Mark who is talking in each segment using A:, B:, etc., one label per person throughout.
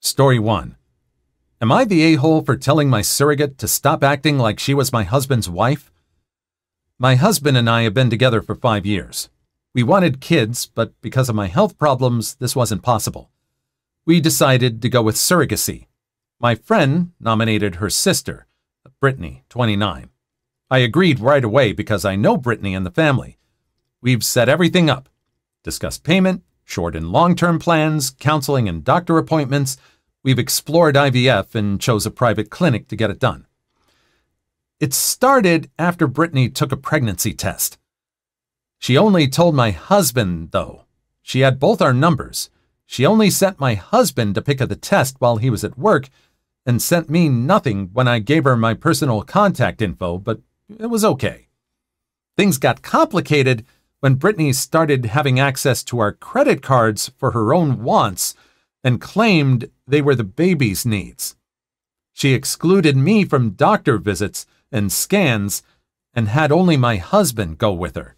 A: Story 1. Am I the a-hole for telling my surrogate to stop acting like she was my husband's wife? My husband and I have been together for 5 years. We wanted kids, but because of my health problems, this wasn't possible. We decided to go with surrogacy. My friend nominated her sister, Brittany, 29. I agreed right away because I know Brittany and the family. We've set everything up, discussed payment, short and long-term plans, counseling and doctor appointments. We've explored IVF and chose a private clinic to get it done. It started after Brittany took a pregnancy test. She only told my husband, though. She had both our numbers. She only sent my husband a pic of the test while he was at work and sent me nothing when I gave her my personal contact info, but it was okay. Things got complicated when Brittany started having access to our credit cards for her own wants and claimed they were the baby's needs. She excluded me from doctor visits and scans and had only my husband go with her.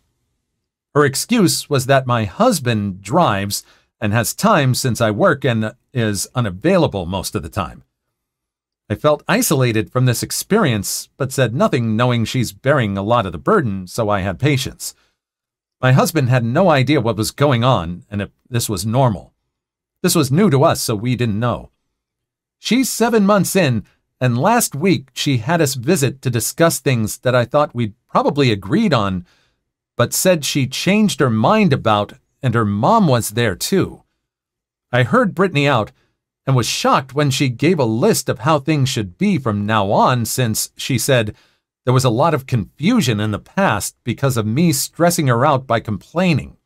A: Her excuse was that my husband drives and has time since I work and is unavailable most of the time. I felt isolated from this experience, but said nothing knowing she's bearing a lot of the burden, so I had patience. My husband had no idea what was going on and if this was normal. This was new to us, so we didn't know. She's 7 months in, and last week she had us visit to discuss things that I thought we'd probably agreed on, but said she changed her mind about, and her mom was there too. I heard Brittany out and was shocked when she gave a list of how things should be from now on, since she said there was a lot of confusion in the past because of me stressing her out by complaining.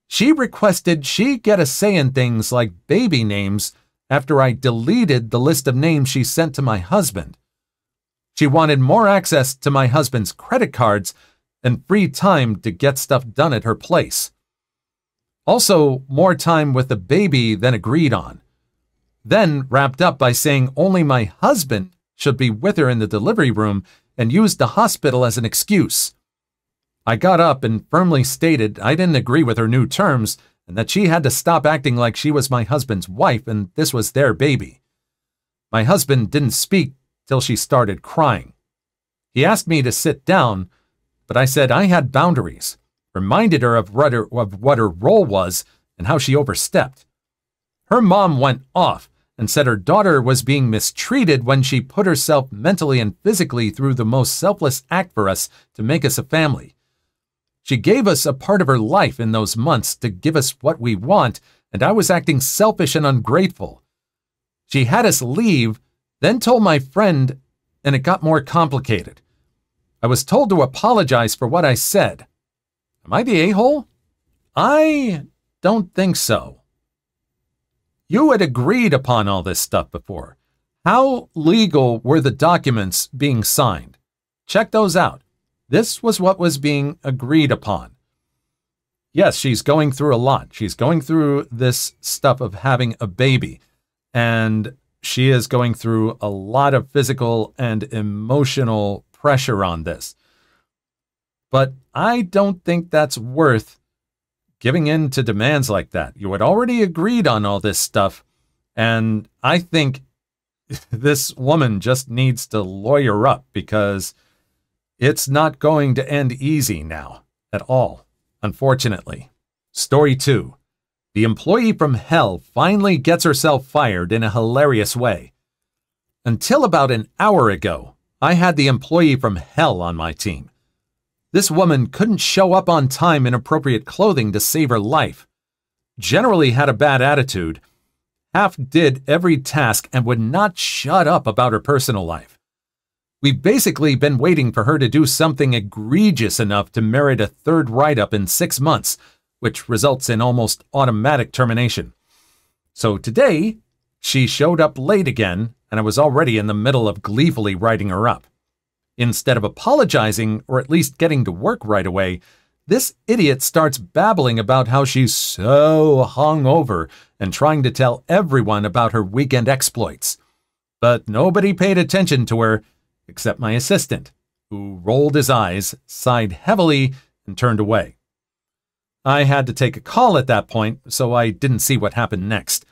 A: She requested she get a say in things like baby names after I deleted the list of names she sent to my husband. She wanted more access to my husband's credit cards and free time to get stuff done at her place. Also, more time with the baby than agreed on. Then wrapped up by saying only my husband should be with her in the delivery room and used the hospital as an excuse. I got up and firmly stated I didn't agree with her new terms and that she had to stop acting like she was my husband's wife and this was their baby. My husband didn't speak till she started crying. He asked me to sit down, but I said I had boundaries, reminded her of what her role was and how she overstepped. Her mom went off and said her daughter was being mistreated when she put herself mentally and physically through the most selfless act for us to make us a family. She gave us a part of her life in those months to give us what we want, and I was acting selfish and ungrateful. She had us leave, then told my friend, and it got more complicated. I was told to apologize for what I said. Am I the a-hole? I don't think so. You had agreed upon all this stuff before. How legal were the documents being signed? Check those out. This was what was being agreed upon. Yes, she's going through a lot. She's going through this stuff of having a baby, and she is going through a lot of physical and emotional pressure on this. But I don't think that's worth giving in to demands like that. You had already agreed on all this stuff, and I think this woman just needs to lawyer up because it's not going to end easy now at all, unfortunately. Story 2. The employee from hell finally gets herself fired in a hilarious way. Until about an hour ago, I had the employee from hell on my team. This woman couldn't show up on time in appropriate clothing to save her life. Generally had a bad attitude. Half did every task and would not shut up about her personal life. We've basically been waiting for her to do something egregious enough to merit a third write-up in 6 months, which results in almost automatic termination. So today, she showed up late again, and I was already in the middle of gleefully writing her up. Instead of apologizing or at least getting to work right away, this idiot starts babbling about how she's so hungover and trying to tell everyone about her weekend exploits. But nobody paid attention to her except my assistant, who rolled his eyes, sighed heavily, and turned away. I had to take a call at that point, so I didn't see what happened next.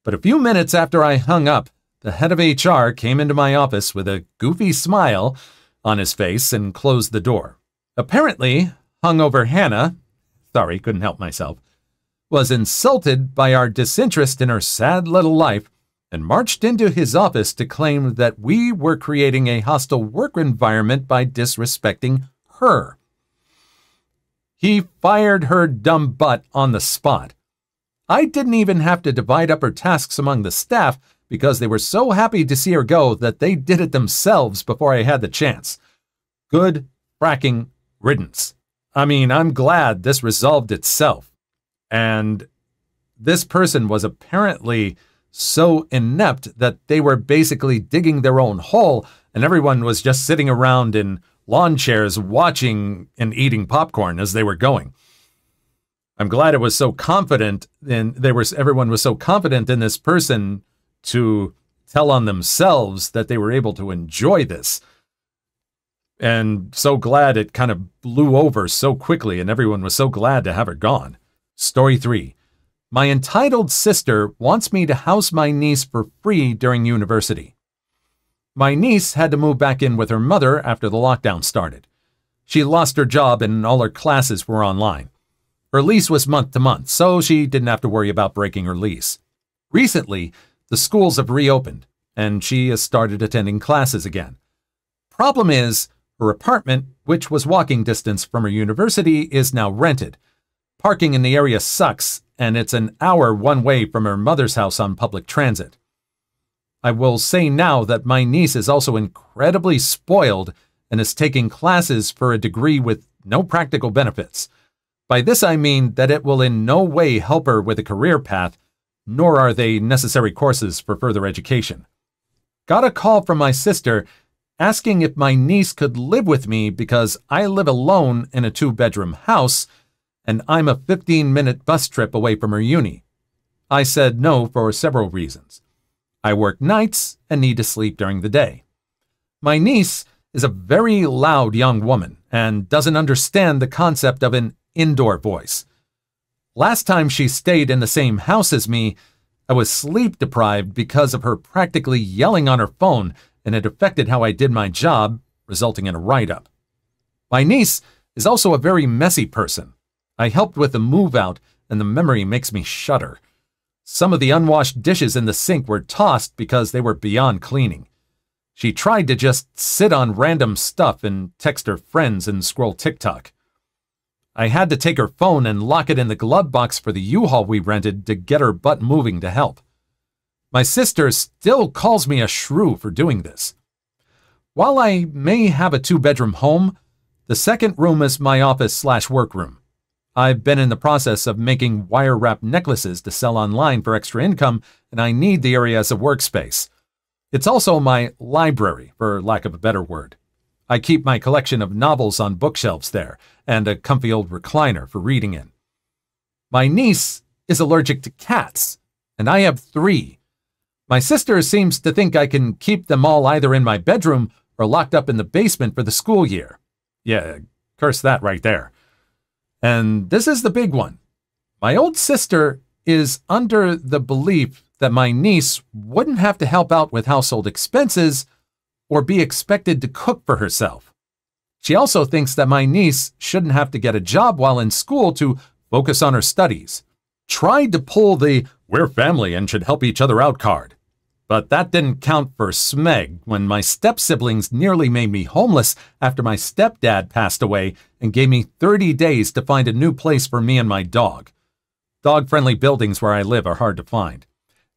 A: But a few minutes after I hung up, the head of HR came into my office with a goofy smile on his face and closed the door. Apparently, hungover Hannah, sorry, couldn't help myself, was insulted by our disinterest in her sad little life and marched into his office to claim that we were creating a hostile work environment by disrespecting her. He fired her dumb butt on the spot. I didn't even have to divide up her tasks among the staff because they were so happy to see her go that they did it themselves before I had the chance. Good fracking riddance. I mean, I'm glad this resolved itself. And this person was apparently so inept that they were basically digging their own hole and everyone was just sitting around in lawn chairs watching and eating popcorn as they were going. I'm glad it was so confident and everyone was so confident in this person to tell on themselves that they were able to enjoy this. And so glad it kind of blew over so quickly and everyone was so glad to have her gone. Story 3. My entitled sister wants me to house my niece for free during university. My niece had to move back in with her mother after the lockdown started. She lost her job and all her classes were online. Her lease was month to month, so she didn't have to worry about breaking her lease. Recently, the schools have reopened, and she has started attending classes again. Problem is, her apartment, which was walking distance from her university, is now rented. Parking in the area sucks, and it's an hour one way from her mother's house on public transit. I will say now that my niece is also incredibly spoiled and is taking classes for a degree with no practical benefits. By this I mean that it will in no way help her with a career path, nor are they necessary courses for further education. Got a call from my sister asking if my niece could live with me because I live alone in a 2-bedroom house and I'm a 15-minute bus trip away from her uni. I said no for several reasons. I work nights and need to sleep during the day. My niece is a very loud young woman and doesn't understand the concept of an indoor voice. Last time she stayed in the same house as me, I was sleep deprived because of her practically yelling on her phone, and it affected how I did my job, resulting in a write-up. My niece is also a very messy person. I helped with the move-out, and the memory makes me shudder. Some of the unwashed dishes in the sink were tossed because they were beyond cleaning. She tried to just sit on random stuff and text her friends and scroll TikTok. I had to take her phone and lock it in the glove box for the U-Haul we rented to get her butt moving to help. My sister still calls me a shrew for doing this. While I may have a 2-bedroom home, the second room is my office/workroom. I've been in the process of making wire-wrap necklaces to sell online for extra income, and I need the area as a workspace. It's also my library, for lack of a better word. I keep my collection of novels on bookshelves there, and a comfy old recliner for reading in. My niece is allergic to cats, and I have 3. My sister seems to think I can keep them all either in my bedroom or locked up in the basement for the school year. Yeah, curse that right there. And this is the big one. My old sister is under the belief that my niece wouldn't have to help out with household expenses or be expected to cook for herself. She also thinks that my niece shouldn't have to get a job while in school to focus on her studies. Tried to pull the "we're family and should help each other out" card. But that didn't count for Smeg when my step-siblings nearly made me homeless after my stepdad passed away and gave me 30 days to find a new place for me and my dog. Dog-friendly buildings where I live are hard to find.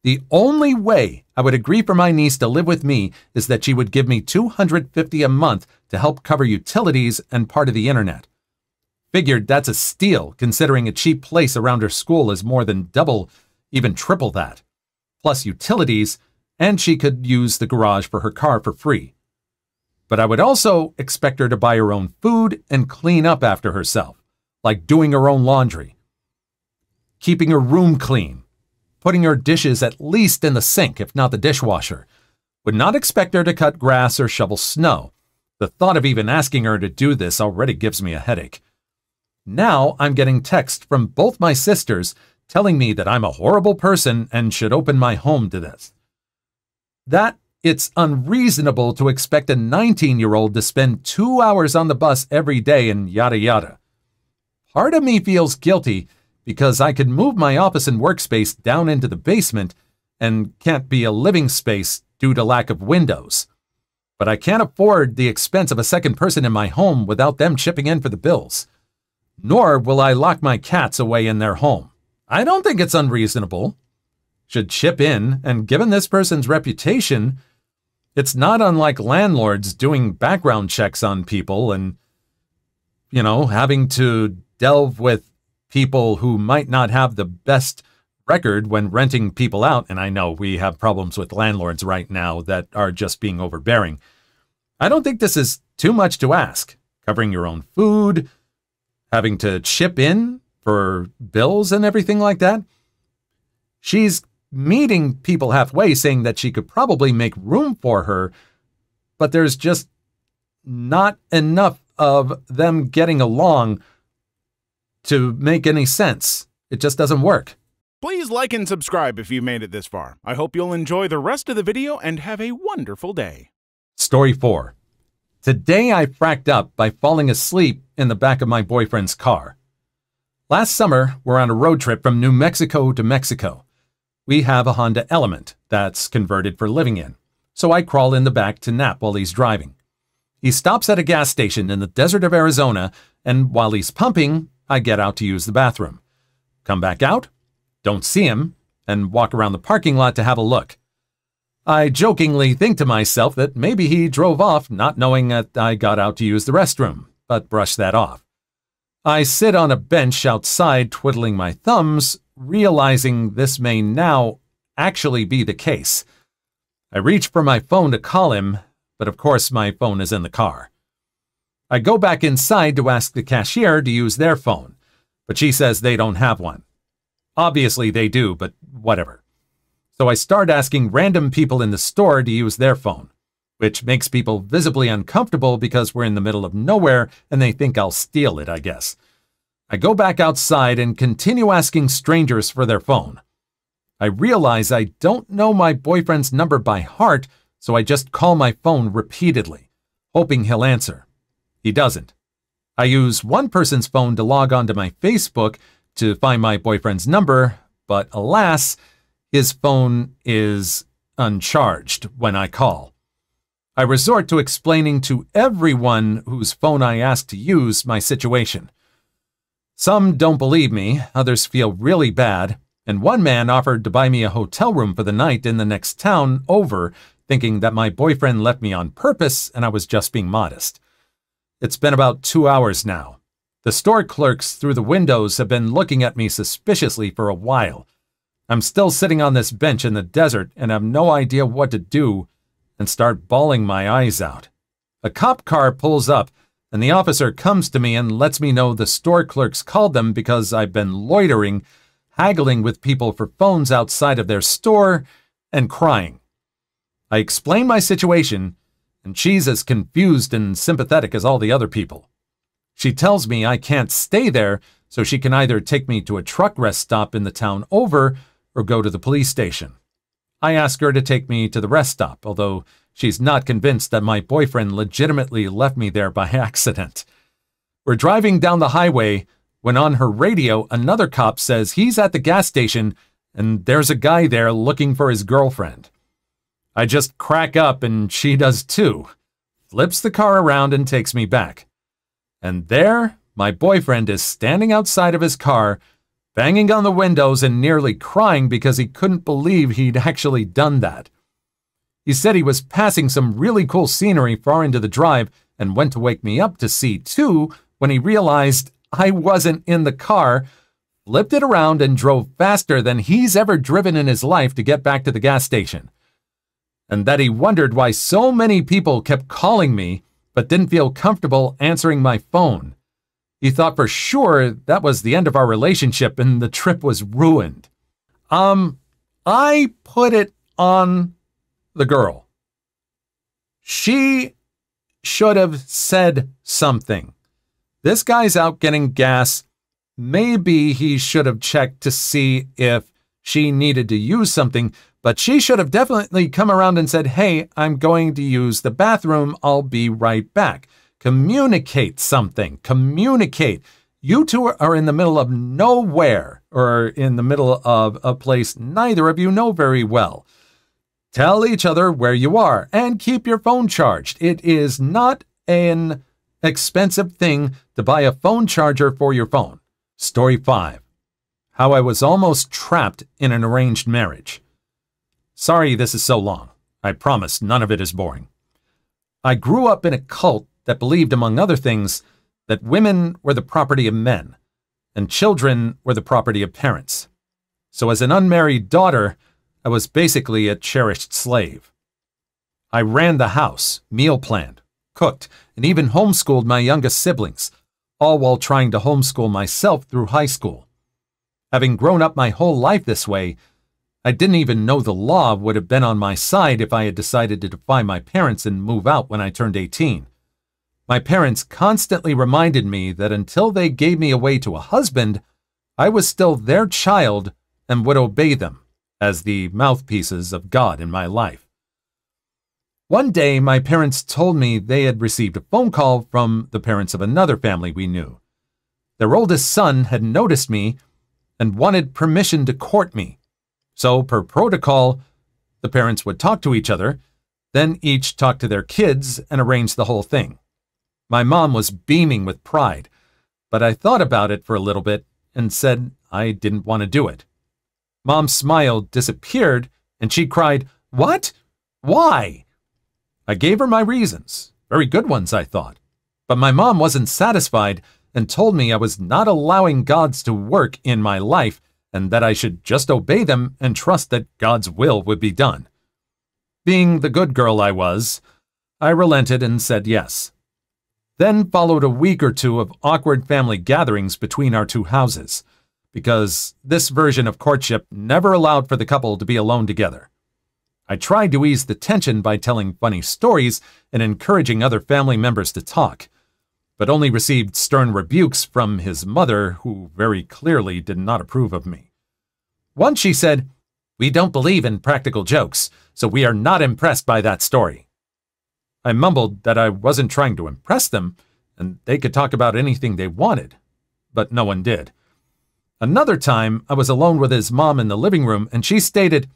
A: The only way I would agree for my niece to live with me is that she would give me $250 a month to help cover utilities and part of the internet. Figured that's a steal, considering a cheap place around her school is more than double, even triple that. Plus utilities, and she could use the garage for her car for free. But I would also expect her to buy her own food and clean up after herself, like doing her own laundry, keeping her room clean, putting her dishes at least in the sink, if not the dishwasher. Would not expect her to cut grass or shovel snow. The thought of even asking her to do this already gives me a headache. Now I'm getting texts from both my sisters telling me that I'm a horrible person and should open my home to this. That it's unreasonable to expect a 19-year-old to spend 2 hours on the bus every day and yada yada. Part of me feels guilty because I could move my office and workspace down into the basement and can't be a living space due to lack of windows. But I can't afford the expense of a second person in my home without them chipping in for the bills. Nor will I lock my cats away in their home. I don't think it's unreasonable. Should chip in, and given this person's reputation, it's not unlike landlords doing background checks on people and, having to delve with people who might not have the best record when renting people out. And I know we have problems with landlords right now that are just being overbearing. I don't think this is too much to ask. Covering your own food, having to chip in for bills and everything like that. She's meeting people halfway, saying that she could probably make room for her, but there's just not enough of them getting along to make any sense. It just doesn't work.
B: Please like and subscribe if you made it this far. I hope you'll enjoy the rest of the video and have a wonderful day.
A: Story 4. Today I fracked up by falling asleep in the back of my boyfriend's car. Last summer, we're on a road trip from New Mexico to Mexico. We have a Honda Element that's converted for living in, so I crawl in the back to nap while he's driving. He stops at a gas station in the desert of Arizona, and while he's pumping, I get out to use the bathroom. Come back out, don't see him, and walk around the parking lot to have a look. I jokingly think to myself that maybe he drove off not knowing that I got out to use the restroom, but brush that off. I sit on a bench outside twiddling my thumbs, realizing this may now actually be the case. I reach for my phone to call him, but of course my phone is in the car. I go back inside to ask the cashier to use their phone, but she says they don't have one. Obviously they do, but whatever. So I start asking random people in the store to use their phone, which makes people visibly uncomfortable because we're in the middle of nowhere and they think I'll steal it, I guess. I go back outside and continue asking strangers for their phone. I realize I don't know my boyfriend's number by heart, so I just call my phone repeatedly, hoping he'll answer. He doesn't. I use one person's phone to log onto my Facebook to find my boyfriend's number, but alas, his phone is uncharged when I call. I resort to explaining to everyone whose phone I ask to use my situation. Some don't believe me, others feel really bad, and one man offered to buy me a hotel room for the night in the next town over, thinking that my boyfriend left me on purpose and I was just being modest. It's been about 2 hours now. The store clerks through the windows have been looking at me suspiciously for a while. I'm still sitting on this bench in the desert and have no idea what to do and start bawling my eyes out. A cop car pulls up and the officer comes to me and lets me know the store clerks called them because I've been loitering, haggling with people for phones outside of their store, and crying. I explain my situation, and she's as confused and sympathetic as all the other people. She tells me I can't stay there, so she can either take me to a truck rest stop in the town over or go to the police station. I ask her to take me to the rest stop, although she's not convinced that my boyfriend legitimately left me there by accident. We're driving down the highway when on her radio another cop says he's at the gas station and there's a guy there looking for his girlfriend. I just crack up and she does too, flips the car around and takes me back. And there, my boyfriend is standing outside of his car, banging on the windows and nearly crying because he couldn't believe he'd actually done that. He said he was passing some really cool scenery far into the drive and went to wake me up to see too when he realized I wasn't in the car, flipped it around and drove faster than he's ever driven in his life to get back to the gas station. And that he wondered why so many people kept calling me but didn't feel comfortable answering my phone. He thought for sure that was the end of our relationship and the trip was ruined. I put it on the girl. She should have said something. This guy's out getting gas. maybe he should have checked to see if she needed to use something, but she should have definitely come around and said, "Hey, I'm going to use the bathroom. I'll be right back." Communicate something. Communicate. You two are in the middle of nowhere, or in the middle of a place neither of you know very well. Tell each other where you are and keep your phone charged. It is not an expensive thing to buy a phone charger for your phone. Story 5. How I was almost trapped in an arranged marriage. Sorry this is so long. I promise none of it is boring. I grew up in a cult that believed, among other things, that women were the property of men, and children were the property of parents. So as an unmarried daughter, I was basically a cherished slave. I ran the house, meal planned, cooked, and even homeschooled my youngest siblings, all while trying to homeschool myself through high school. Having grown up my whole life this way, I didn't even know the law would have been on my side if I had decided to defy my parents and move out when I turned 18. My parents constantly reminded me that until they gave me away to a husband, I was still their child and would obey them as the mouthpieces of God in my life. One day, my parents told me they had received a phone call from the parents of another family we knew. Their oldest son had noticed me and wanted permission to court me. So, per protocol, the parents would talk to each other, then each talk to their kids and arrange the whole thing. My mom was beaming with pride, but I thought about it for a little bit and said I didn't want to do it. Mom's smile disappeared and she cried, "What? Why?" I gave her my reasons, very good ones, I thought. But my mom wasn't satisfied and told me I was not allowing gods to work in my life and that I should just obey them and trust that God's will would be done. Being the good girl I was, I relented and said yes. Then followed a week or two of awkward family gatherings between our two houses, because this version of courtship never allowed for the couple to be alone together. I tried to ease the tension by telling funny stories and encouraging other family members to talk, but only received stern rebukes from his mother, who very clearly did not approve of me. Once she said, "We don't believe in practical jokes, so we are not impressed by that story." I mumbled that I wasn't trying to impress them, and they could talk about anything they wanted, but no one did. Another time, I was alone with his mom in the living room, and she stated,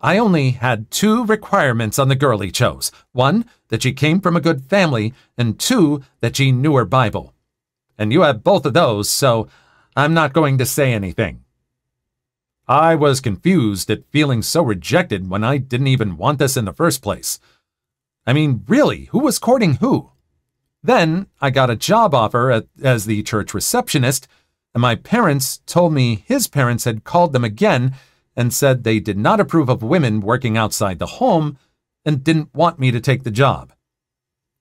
A: "I only had 2 requirements on the girl he chose. 1, that she came from a good family, and 2, that she knew her Bible. And you have both of those, so I'm not going to say anything." I was confused at feeling so rejected when I didn't even want this in the first place. I mean, really, who was courting who? Then I got a job offer as the church receptionist, and my parents told me his parents had called them again and said they did not approve of women working outside the home and didn't want me to take the job.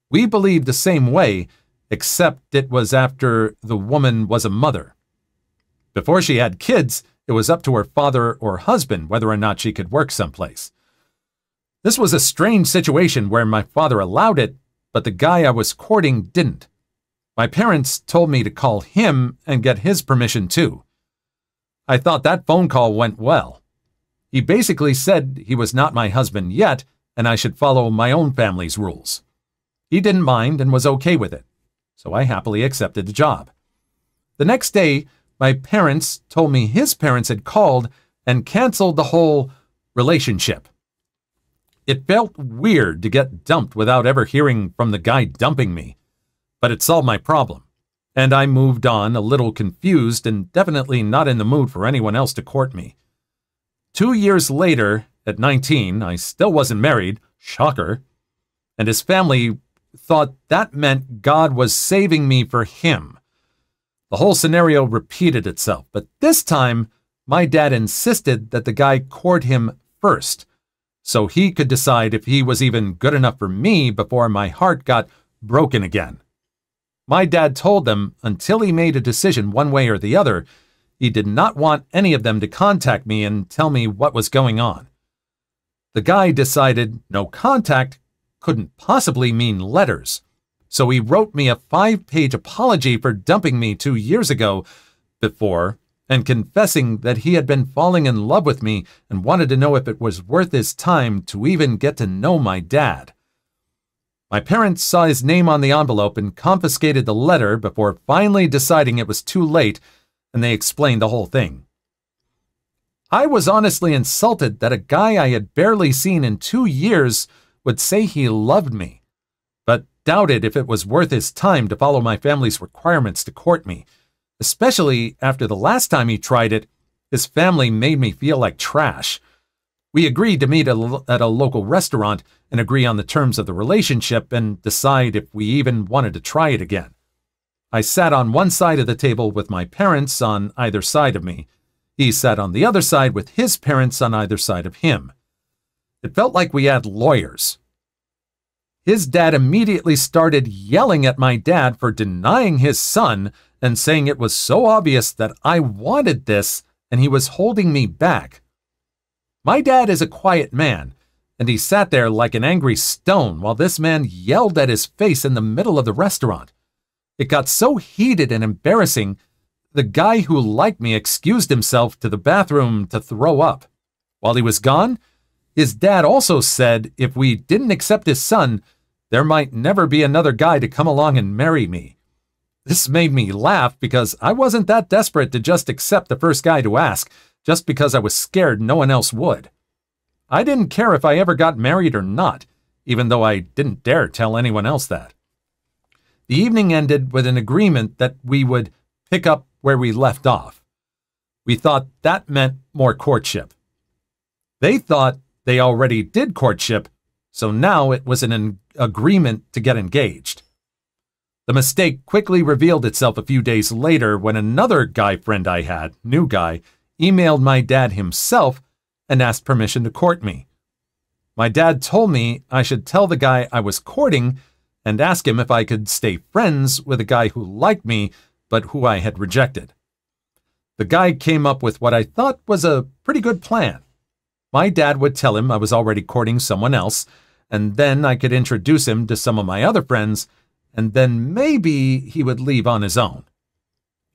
A: We believed the same way, except it was after the woman was a mother. Before she had kids, it was up to her father or husband whether or not she could work someplace. This was a strange situation where my father allowed it, but the guy I was courting didn't. My parents told me to call him and get his permission too. I thought that phone call went well. He basically said he was not my husband yet and I should follow my own family's rules. He didn't mind and was okay with it, so I happily accepted the job. The next day, my parents told me his parents had called and canceled the whole relationship. It felt weird to get dumped without ever hearing from the guy dumping me, but it solved my problem, and I moved on a little confused and definitely not in the mood for anyone else to court me. 2 years later, at 19, I still wasn't married, shocker, and his family thought that meant God was saving me for him. The whole scenario repeated itself, but this time, my dad insisted that the guy court him first, so he could decide if he was even good enough for me before my heart got broken again. My dad told them until he made a decision one way or the other, he did not want any of them to contact me and tell me what was going on. The guy decided no contact couldn't possibly mean letters, so he wrote me a 5-page apology for dumping me 2 years ago, before and confessing that he had been falling in love with me and wanted to know if it was worth his time to even get to know my dad. My parents saw his name on the envelope and confiscated the letter before finally deciding it was too late, and they explained the whole thing. I was honestly insulted that a guy I had barely seen in 2 years would say he loved me, but doubted if it was worth his time to follow my family's requirements to court me, especially after the last time he tried it, his family made me feel like trash. We agreed to meet at a local restaurant and agree on the terms of the relationship and decide if we even wanted to try it again. I sat on one side of the table with my parents on either side of me. He sat on the other side with his parents on either side of him. It felt like we had lawyers. His dad immediately started yelling at my dad for denying his son and saying it was so obvious that I wanted this and he was holding me back. My dad is a quiet man, and he sat there like an angry stone while this man yelled at his face in the middle of the restaurant. It got so heated and embarrassing, the guy who liked me excused himself to the bathroom to throw up. While he was gone, his dad also said if we didn't accept his son, there might never be another guy to come along and marry me. This made me laugh because I wasn't that desperate to just accept the first guy to ask, just because I was scared no one else would. I didn't care if I ever got married or not, even though I didn't dare tell anyone else that. The evening ended with an agreement that we would pick up where we left off. We thought that meant more courtship. They thought they already did courtship, so now it was an agreement to get engaged. The mistake quickly revealed itself a few days later when another guy friend I had, new guy, emailed my dad himself and asked permission to court me. My dad told me I should tell the guy I was courting and ask him if I could stay friends with a guy who liked me but who I had rejected. The guy came up with what I thought was a pretty good plan. My dad would tell him I was already courting someone else, and then I could introduce him to some of my other friends, and then maybe he would leave on his own.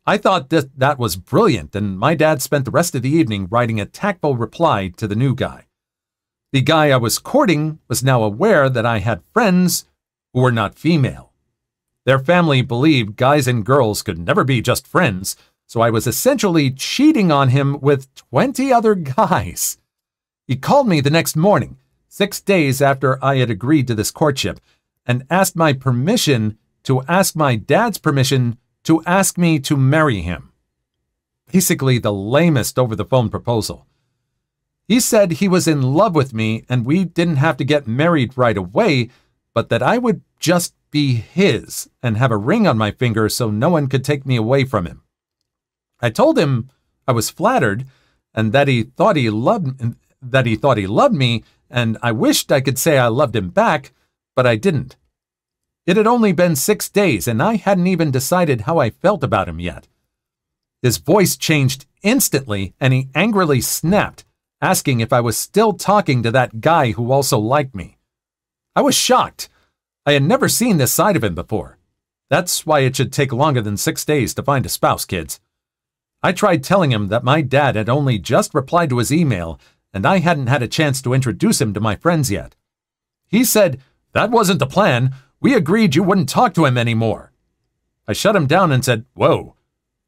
A: I thought that was brilliant, and my dad spent the rest of the evening writing a tactful reply to the new guy. The guy I was courting was now aware that I had friends who were not female. Their family believed guys and girls could never be just friends, so I was essentially cheating on him with 20 other guys. He called me the next morning, 6 days after I had agreed to this courtship, and asked my permission to ask my dad's permission to ask me to marry him. Basically the lamest over-the-phone proposal. He said he was in love with me and we didn't have to get married right away, but that I would just be his and have a ring on my finger so no one could take me away from him. I told him I was flattered and that he thought he loved me, and I wished I could say I loved him back, but I didn't. It had only been 6 days, and I hadn't even decided how I felt about him yet. His voice changed instantly, and he angrily snapped, asking if I was still talking to that guy who also liked me. I was shocked. I had never seen this side of him before. That's why it should take longer than 6 days to find a spouse, kids. I tried telling him that my dad had only just replied to his email, and I hadn't had a chance to introduce him to my friends yet. He said, "That wasn't the plan. We agreed you wouldn't talk to him anymore." I shut him down and said, "Whoa,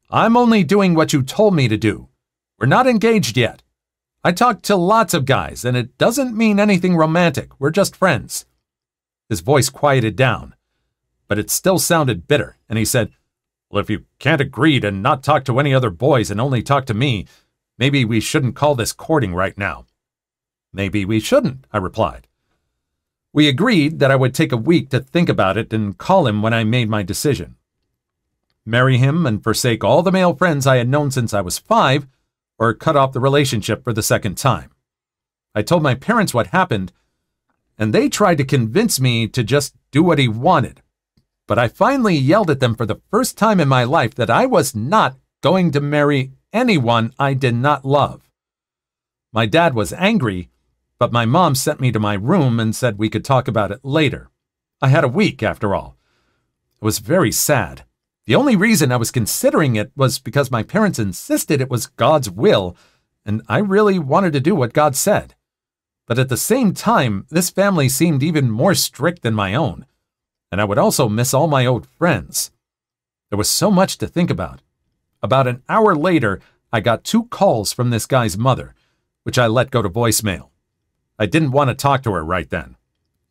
A: I'm only doing what you told me to do. We're not engaged yet. I talked to lots of guys, and it doesn't mean anything romantic. We're just friends." His voice quieted down, but it still sounded bitter, and he said, "Well, if you can't agree to not talk to any other boys and only talk to me, maybe we shouldn't call this courting right now." "Maybe we shouldn't," I replied. We agreed that I would take a week to think about it and call him when I made my decision. Marry him and forsake all the male friends I had known since I was 5, or cut off the relationship for the second time. I told my parents what happened, and they tried to convince me to just do what he wanted. But I finally yelled at them for the first time in my life that I was not going to marry anyone I did not love. My dad was angry, but my mom sent me to my room and said we could talk about it later. I had a week, after all. I was very sad. The only reason I was considering it was because my parents insisted it was God's will, and I really wanted to do what God said. But at the same time, this family seemed even more strict than my own, and I would also miss all my old friends. There was so much to think about. About an hour later, I got 2 calls from this guy's mother, which I let go to voicemail. I didn't want to talk to her right then.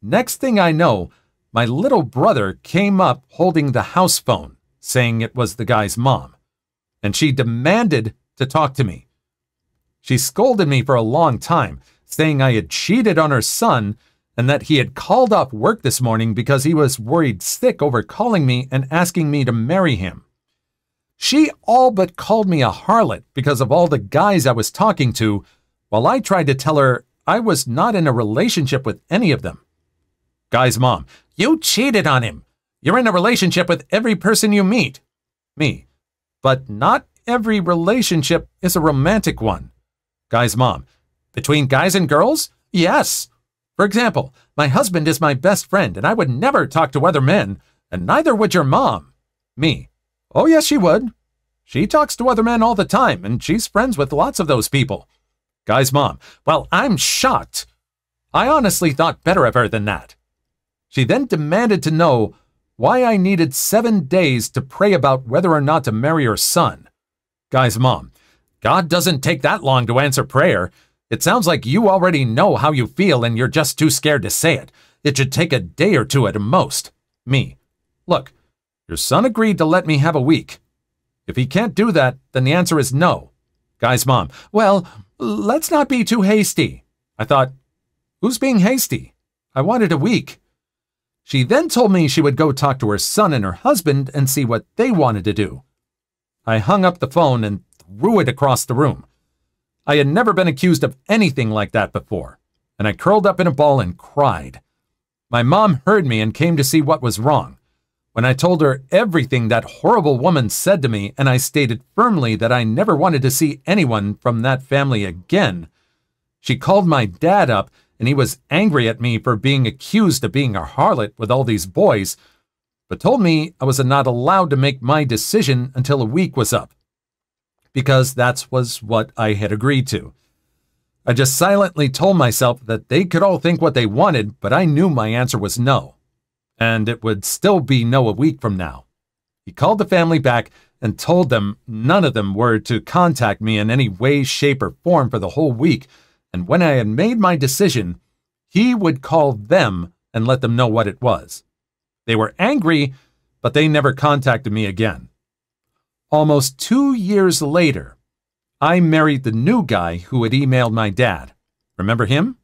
A: Next thing I know, my little brother came up holding the house phone, saying it was the guy's mom, and she demanded to talk to me. She scolded me for a long time, saying I had cheated on her son and that he had called off work this morning because he was worried sick over calling me and asking me to marry him. She all but called me a harlot because of all the guys I was talking to, while I tried to tell her I was not in a relationship with any of them. Guy's mom: "You cheated on him. You're in a relationship with every person you meet." Me: "But not every relationship is a romantic one." Guy's mom: "Between guys and girls? Yes. For example, my husband is my best friend, and I would never talk to other men, and neither would your mom." Me: "Oh, yes, she would. She talks to other men all the time, and she's friends with lots of those people." Guy's mom: "Well, I'm shocked. I honestly thought better of her than that." She then demanded to know why I needed 7 days to pray about whether or not to marry her son. Guy's mom: "God doesn't take that long to answer prayer. It sounds like you already know how you feel and you're just too scared to say it. It should take a day or 2 at most." Me: "Look, your son agreed to let me have a week. If he can't do that, then the answer is no." Guy's mom: "Well, let's not be too hasty." I thought, who's being hasty? I wanted a week. She then told me she would go talk to her son and her husband and see what they wanted to do. I hung up the phone and threw it across the room. I had never been accused of anything like that before, and I curled up in a ball and cried. My mom heard me and came to see what was wrong. When I told her everything that horrible woman said to me, and I stated firmly that I never wanted to see anyone from that family again, she called my dad up, and he was angry at me for being accused of being a harlot with all these boys, but told me I was not allowed to make my decision until a week was up, because that was what I had agreed to. I just silently told myself that they could all think what they wanted, but I knew my answer was no, and it would still be no a week from now. He called the family back and told them none of them were to contact me in any way, shape, or form for the whole week, and when I had made my decision, he would call them and let them know what it was. They were angry, but they never contacted me again. Almost 2 years later, I married the new guy who had emailed my dad. Remember him?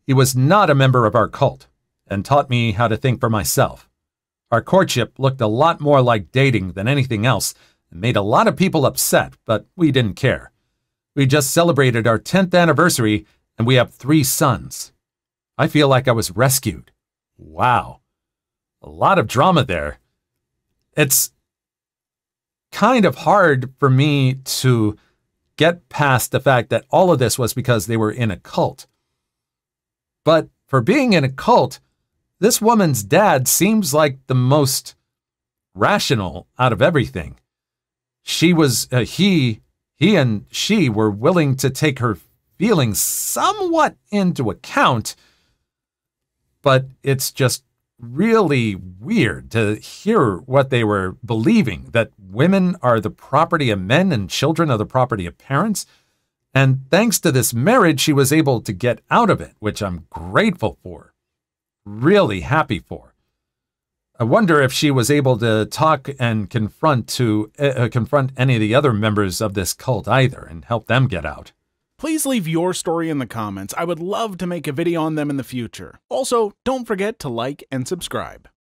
A: He was not a member of our cult and taught me how to think for myself. Our courtship looked a lot more like dating than anything else and made a lot of people upset, but we didn't care. We just celebrated our 10th anniversary, and we have 3 sons. I feel like I was rescued. Wow. A lot of drama there. It's kind of hard for me to get past the fact that all of this was because they were in a cult. But for being in a cult, this woman's dad seems like the most rational out of everything. He and she were willing to take her feelings somewhat into account, but it's just really weird to hear what they were believing, that women are the property of men and children are the property of parents. And thanks to this marriage, she was able to get out of it, which I'm grateful for, really happy for. I wonder if she was able to talk and confront any of the other members of this cult either and help them get out.
B: Please leave your story in the comments. I would love to make a video on them in the future. Also, don't forget to like and subscribe.